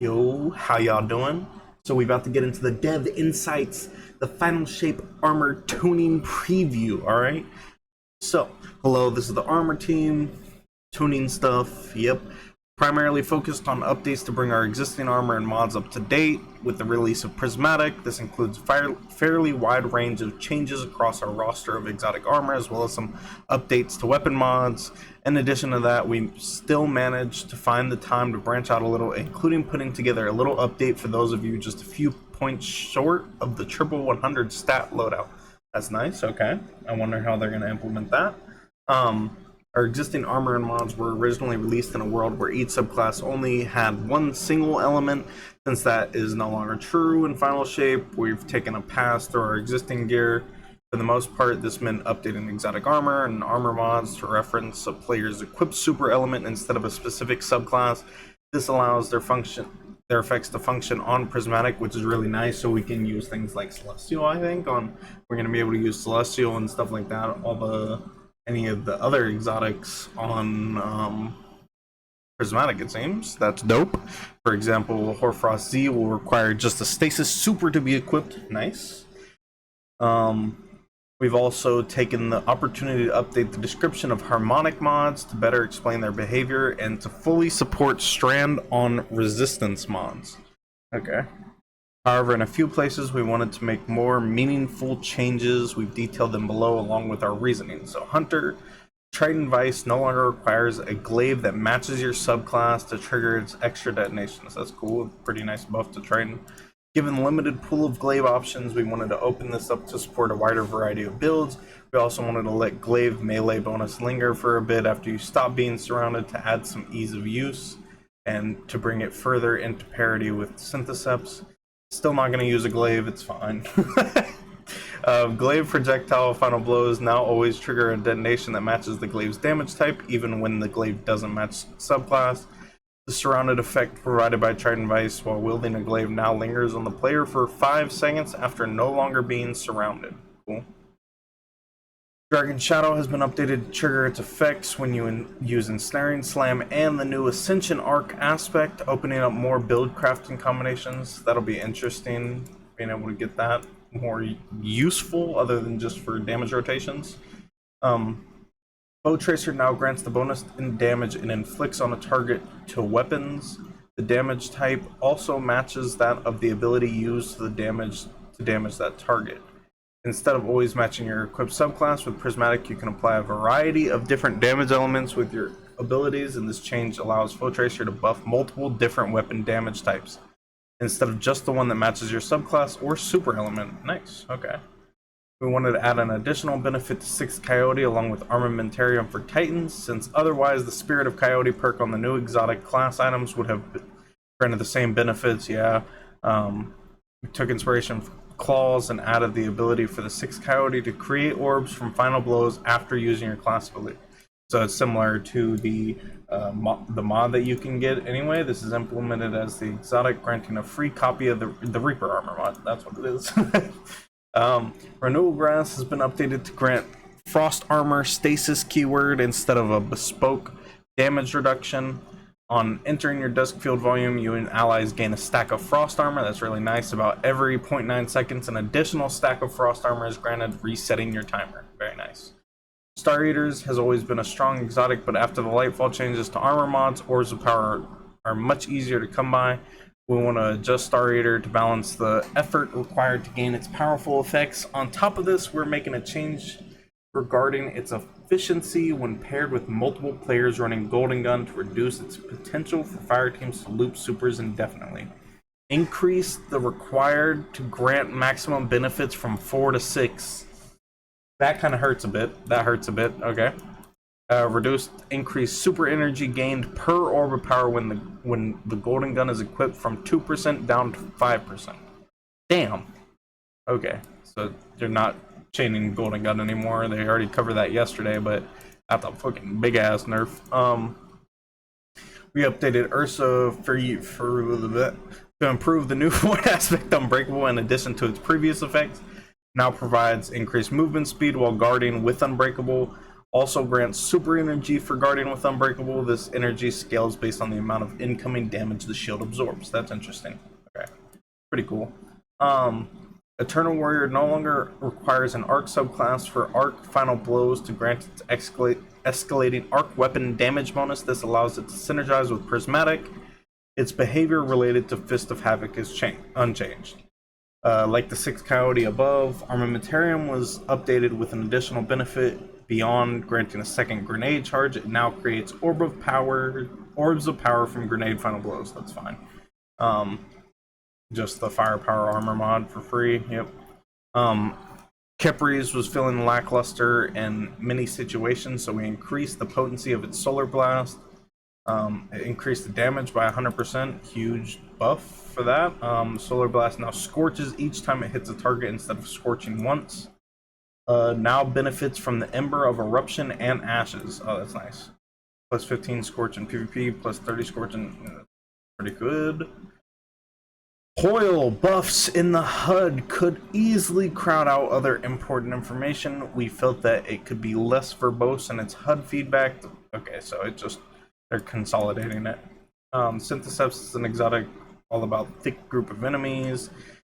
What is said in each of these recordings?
Yo, how y'all doing? So we about to get into the Dev Insights, the Final Shape Armor Tuning Preview, alright? So, hello, this is the Armor team, tuning stuff, yep. Primarily focused on updates to bring our existing armor and mods up to date. With the release of Prismatic, this includes fairly wide range of changes across our roster of exotic armor, as well as some updates to weapon mods. In addition to that, we still managed to find the time to branch out a little, including putting together a little update for those of you just a few points short of the triple 100 stat loadout. That's nice, okay. I wonder how they're going to implement that. Our existing armor and mods were originally released in a world where each subclass only had one single element. Since that is no longer true in Final Shape, we've taken a pass through our existing gear. For the most part, this meant updating exotic armor and armor mods to reference a player's equipped super element instead of a specific subclass. This allows their effects to function on Prismatic, which is really nice, so we can use things like Celestial, I think. We're going to be able to use Celestial and stuff like that, any of the other exotics on Prismatic, it seems. That's dope. For example, Hoarfrost Z will require just a Stasis Super to be equipped. Nice. We've also taken the opportunity to update the description of harmonic mods to better explain their behavior and to fully support strand on resistance mods. Okay. However, in a few places we wanted to make more meaningful changes. We've detailed them below along with our reasoning. So Hunter Trident Vice no longer requires a glaive that matches your subclass to trigger its extra detonations. That's cool. Pretty nice buff to Trident. Given the limited pool of glaive options, we wanted to open this up to support a wider variety of builds. We also wanted to let glaive melee bonus linger for a bit after you stop being surrounded to add some ease of use and to bring it further into parity with Syntheseps. Still not going to use a glaive, it's fine. Glaive projectile final blows now always trigger a detonation that matches the glaive's damage type, even when the glaive doesn't match subclass. The surrounded effect provided by Trident Vice while wielding a glaive now lingers on the player for 5 seconds after no longer being surrounded. Cool. Dragon Shadow has been updated to trigger its effects when you use Ensnaring Slam and the new Ascension Arc aspect, opening up more build crafting combinations. That'll be interesting, being able to get that more useful other than just for damage rotations. Bow Tracer now grants the bonus in damage and inflicts on a target to weapons. The damage type also matches that of the ability used to damage that target. Instead of always matching your equipped subclass with Prismatic, you can apply a variety of different damage elements with your abilities, and this change allows Bow Tracer to buff multiple different weapon damage types instead of just the one that matches your subclass or super element. Nice, okay. We wanted to add an additional benefit to 6th Coyote along with Armamentarium for Titans, since otherwise the Spirit of Coyote perk on the new exotic class items would have granted the same benefits. Yeah, we took inspiration from Claws and added the ability for the 6th Coyote to create orbs from final blows after using your class ability. So it's similar to the mod that you can get anyway. This is implemented as the exotic, granting a free copy of the Reaper armor mod. That's what it is. Renewal Grass has been updated to grant Frost Armor Stasis keyword instead of a bespoke damage reduction. On entering your dusk field volume, you and allies gain a stack of Frost Armor. That's really nice. About every 0.9 seconds, an additional stack of Frost Armor is granted, resetting your timer. Very nice. Star Eaters has always been a strong exotic, but after the Lightfall changes to armor mods, Orbs of Power are much easier to come by. We want to adjust Star Eater to balance the effort required to gain its powerful effects. On top of this, we're making a change regarding its efficiency when paired with multiple players running Golden Gun to reduce its potential for fire teams to loop supers indefinitely. Increase the required to grant maximum benefits from 4 to 6. That kind of hurts a bit. That hurts a bit, okay. Reduced increased super energy gained per orb of power when the Golden Gun is equipped from 2% down to 5%. Damn. Okay, so they're not chaining Golden Gun anymore. They already covered that yesterday, but that's a fucking big ass nerf. We updated Ursa to improve the new void aspect Unbreakable in addition to its previous effects. Now provides increased movement speed while guarding with Unbreakable. Also grants super energy for Guardian with Unbreakable. This energy scales based on the amount of incoming damage the shield absorbs. That's interesting. Okay, pretty cool. Eternal Warrior no longer requires an arc subclass for arc final blows to grant its escalating arc weapon damage bonus. This allows it to synergize with Prismatic. Its behavior related to Fist of Havoc is unchanged. Like the 6 Coyote above, Armamentarium was updated with an additional benefit beyond granting a second grenade charge. It now creates orbs of power from grenade final blows. That's fine. Just the firepower armor mod for free. Yep. Khepri's was feeling lackluster in many situations, so we increased the potency of its Solar Blast. It increased the damage by 100%. Huge buff for that. Solar Blast now scorches each time it hits a target instead of scorching once. Now benefits from the Ember of Eruption and Ashes. Oh, that's nice. Plus 15 scorch in PvP, plus 30 scorch in... Pretty good. Coil buffs in the HUD could easily crowd out other important information. We felt that it could be less verbose in its HUD feedback. Okay, so it just... they're consolidating it. Syntheseps is an exotic all about thick group of enemies.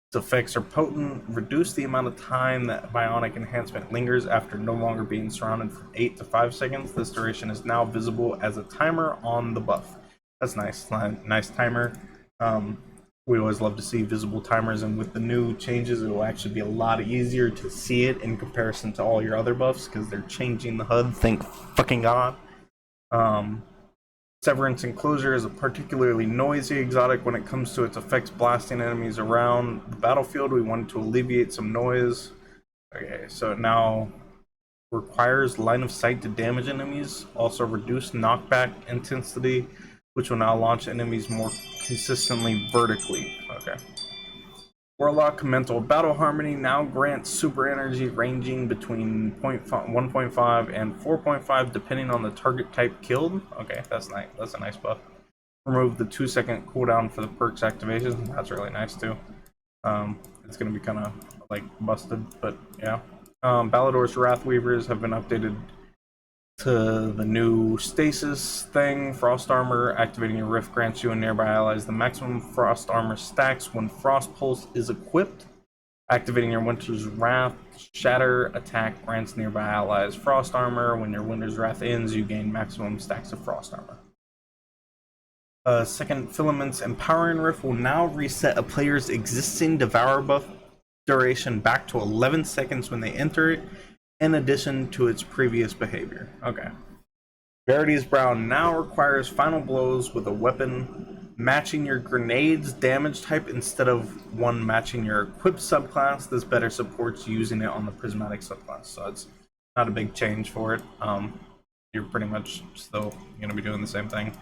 Its effects are potent, reduce the amount of time that bionic enhancement lingers after no longer being surrounded for 8 to 5 seconds. This duration is now visible as a timer on the buff. That's nice. Nice timer. We always love to see visible timers, and with the new changes, it will actually be a lot easier to see it in comparison to all your other buffs because they're changing the HUD. Thank fucking God. Severance Enclosure is a particularly noisy exotic when it comes to its effects blasting enemies around the battlefield. We wanted to alleviate some noise. Okay, so it now requires line of sight to damage enemies. Also reduce knockback intensity, which will now launch enemies more consistently vertically. Okay. Warlock Mental Battle Harmony now grants super energy ranging between 1.5 and 4.5 depending on the target type killed. Okay, that's nice. That's a nice buff. Remove the 2-second cooldown for the perks activation. That's really nice too. It's gonna be kind of like busted, but yeah. Ballador's Wrathweavers have been updated to the new stasis thing. Frost Armor. Activating your Rift grants you and nearby allies the maximum Frost Armor stacks when Frost Pulse is equipped. Activating your Winter's Wrath Shatter attack grants nearby allies Frost Armor. When your Winter's Wrath ends, you gain maximum stacks of Frost Armor. Second Filament's Empowering Rift will now reset a player's existing Devour buff duration back to 11 seconds when they enter it, in addition to its previous behavior. Okay. Verity's Brow now requires final blows with a weapon matching your grenade's damage type instead of one matching your equipped subclass. This better supports using it on the prismatic subclass, so it's not a big change for it. You're pretty much still going to be doing the same thing.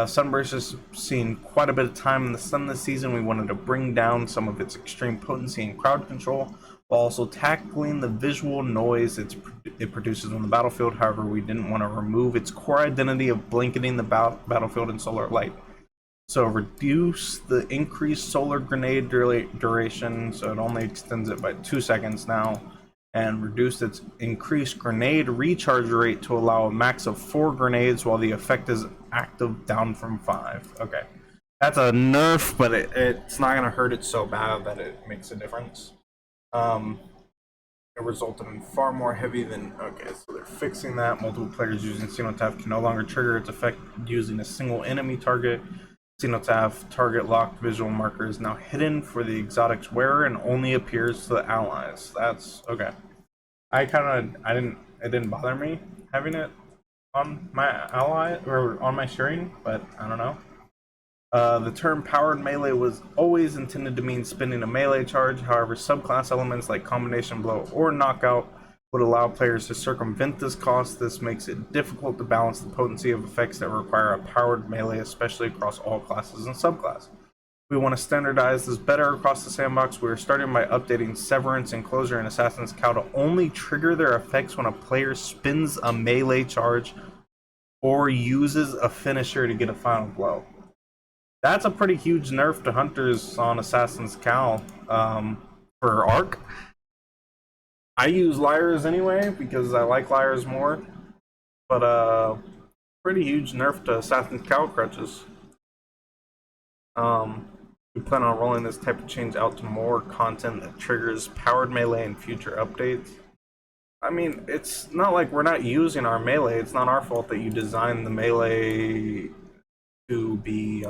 Sunburst has seen quite a bit of time in the sun this season. We wanted to bring down some of its extreme potency and crowd control, while also tackling the visual noise it produces on the battlefield. However, we didn't want to remove its core identity of blanketing the battlefield in solar light. So reduce the increased solar grenade duration, so it only extends it by 2 seconds now, and reduce its increased grenade recharge rate to allow a max of 4 grenades while the effect is active, down from 5. Okay. That's a nerf, but it's not going to hurt it so bad that it makes a difference. It resulted in far more heavy than... Okay, so they're fixing that. Multiple players using Cenotaph can no longer trigger its effect using a single enemy target. Cenotaph target locked visual marker is now hidden for the exotic's wearer and only appears to the allies. That's... okay. It didn't bother me having it on my ally, or on my screen, but I don't know. The term powered melee was always intended to mean spending a melee charge. However, subclass elements like combination blow or knockout would allow players to circumvent this cost. This makes it difficult to balance the potency of effects that require a powered melee, especially across all classes and subclasses. We want to standardize this better across the sandbox. We are starting by updating Severance, Enclosure, and Assassin's Cow to only trigger their effects when a player spins a melee charge or uses a finisher to get a final blow. That's a pretty huge nerf to Hunters on Assassin's Cow for Arc. I use Liars anyway because I like Liars more. But pretty huge nerf to Assassin's Cowl Crutches. Um, we plan on rolling this type of change out to more content that triggers powered melee in future updates. I mean, it's not like we're not using our melee. It's not our fault that you designed the melee to be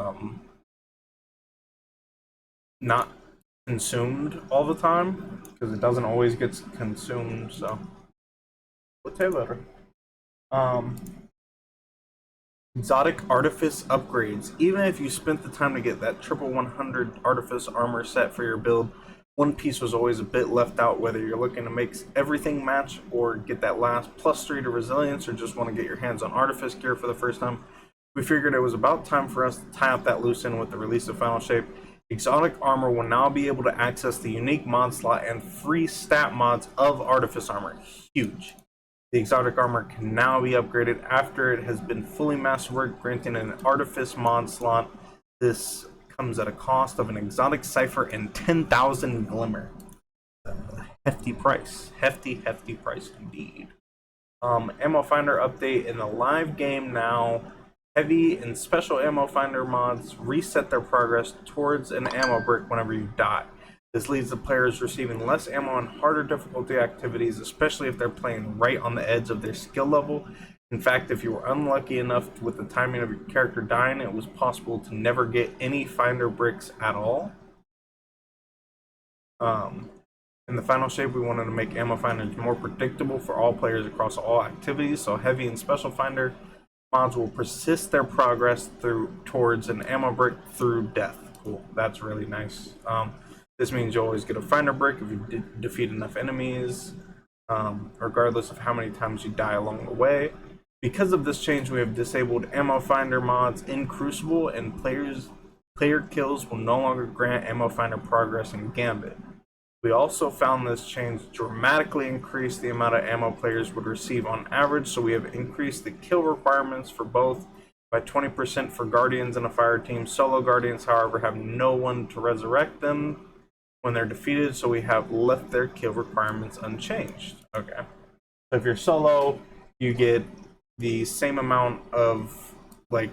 not consumed all the time, because it doesn't always get consumed. So, we'll tell you later. Um, Exotic Artifice upgrades. Even if you spent the time to get that triple 100 Artifice armor set for your build, one piece was always a bit left out, whether you're looking to make everything match or get that last +3 to resilience, or just want to get your hands on Artifice gear for the first time. We figured it was about time for us to tie up that loose end with the release of Final Shape. Exotic armor will now be able to access the unique mod slot and free stat mods of Artifice armor. Huge. The exotic armor can now be upgraded after it has been fully masterworked, granting an Artifice mod slot. This comes at a cost of an exotic cipher and 10,000 glimmer. Hefty price. Hefty price indeed. Ammo Finder update in the live game now. Heavy and special ammo finder mods reset their progress towards an ammo brick whenever you die. This leads to players receiving less ammo on harder difficulty activities, especially if they're playing right on the edge of their skill level. In fact, if you were unlucky enough with the timing of your character dying, it was possible to never get any finder bricks at all. In the Final Shape, we wanted to make ammo finders more predictable for all players across all activities, so heavy and special finder mods will persist their progress towards an ammo brick through death. Cool, that's really nice. This means you always get a finder brick if you defeat enough enemies, regardless of how many times you die along the way. Because of this change, we have disabled ammo finder mods in Crucible, and player kills will no longer grant ammo finder progress in Gambit. We also found this change dramatically increased the amount of ammo players would receive on average, so we have increased the kill requirements for both by 20% for Guardians and a fire team. Solo Guardians, however, have no one to resurrect them when they're defeated, so we have left their kill requirements unchanged. Okay. So if you're solo, you get the same amount of like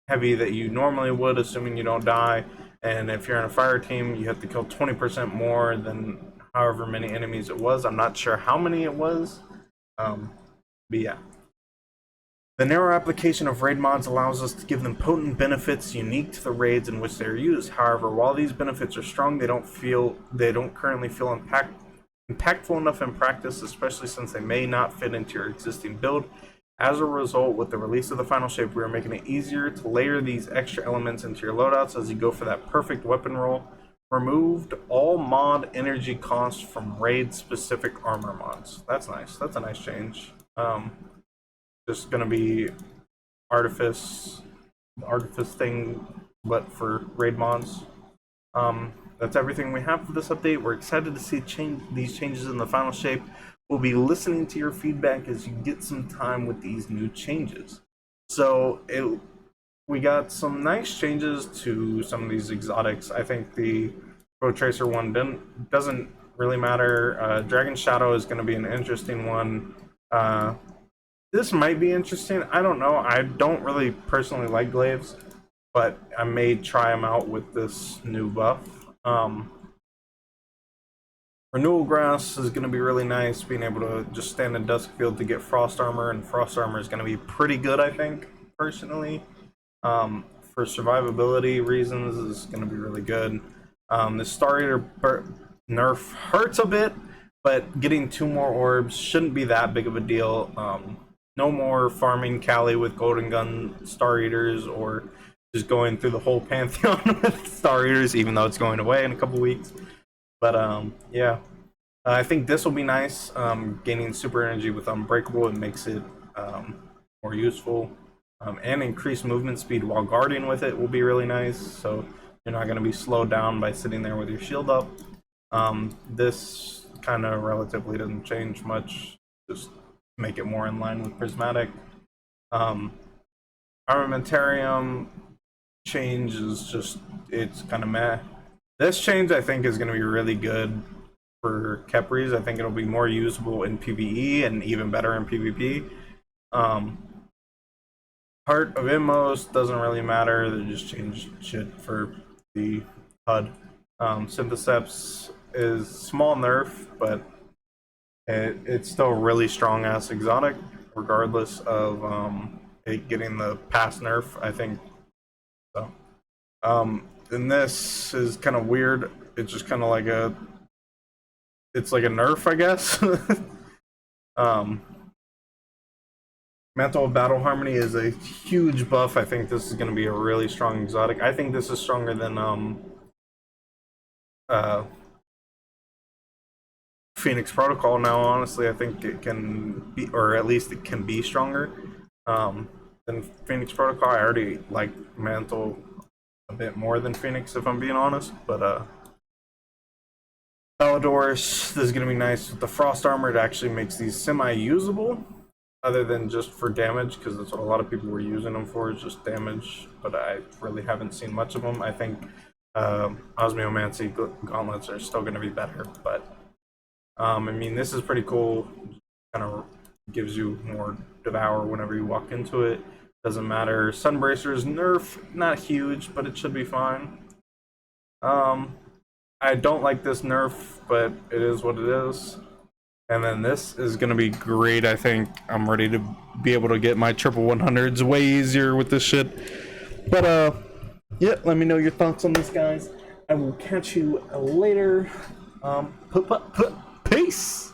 heavy that you normally would, assuming you don't die. And if you're in a fire team, you have to kill 20% more than however many enemies it was. I'm not sure how many it was. But yeah. The narrow application of raid mods allows us to give them potent benefits unique to the raids in which they are used. However, while these benefits are strong, they don't currently feel impactful enough in practice, especially since they may not fit into your existing build. As a result, with the release of the Final Shape, we are making it easier to layer these extra elements into your loadouts as you go for that perfect weapon roll. Removed all mod energy costs from raid-specific armor mods. That's nice. That's a nice change. Just gonna be Artifice thing, but for raid mods. That's everything we have for this update. We're excited to see these changes in the Final Shape. We'll be listening to your feedback as you get some time with these new changes. So we got some nice changes to some of these exotics. I think the Pro Tracer one doesn't really matter. Dragon Shadow is going to be an interesting one. This might be interesting. I don't know. I don't really personally like glaives, but I may try them out with this new buff. Renewal Grass is going to be really nice, being able to just stand in Duskfield to get Frost Armor, and Frost Armor is going to be pretty good, I think, personally. For survivability reasons, is going to be really good. The Star Eater nerf hurts a bit, but getting 2 more orbs shouldn't be that big of a deal. No more farming Kali with Golden Gun Star Eaters, or just going through the whole Pantheon with Star Eaters, even though it's going away in a couple weeks. But yeah, I think this will be nice. Gaining super energy with Unbreakable, it makes it more useful. And increased movement speed while guarding with it will be really nice, so you're not going to be slowed down by sitting there with your shield up. This kind of relatively doesn't change much, just make it more in line with Prismatic. Armamentarium change is just, it's kind of meh. This change, I think, is going to be really good for Khepris. I think it'll be more usable in PvE and even better in PvP. Heart of Immos doesn't really matter. They just changed shit for the HUD. Synthoceps is small nerf, but it's still really strong ass exotic, regardless of it getting the past nerf. I think so. And this is kind of weird. It's just kind of like it's like a nerf, I guess. Mantle of Battle Harmony is a huge buff. I think this is going to be a really strong exotic. I think this is stronger than Phoenix Protocol now. Honestly, I think it can be, or at least it can be stronger than Phoenix Protocol. I already like Mantle a bit more than Phoenix, if I'm being honest. But Validorus, this is going to be nice with the Frost Armor. It actually makes these semi-usable, other than just for damage, because that's what a lot of people were using them for, is just damage. But I really haven't seen much of them. I think Osmiomancy gauntlets are still going to be better, but I mean, this is pretty cool. Kind of gives you more Devour whenever you walk into it. Doesn't matter. Sunbracer's nerf, not huge, but it should be fine. I don't like this nerf, but it is what it is. And then this is going to be great, I think. I'm ready to be able to get my triple 100s way easier with this shit. But, yeah, let me know your thoughts on this, guys. I will catch you later. Peace!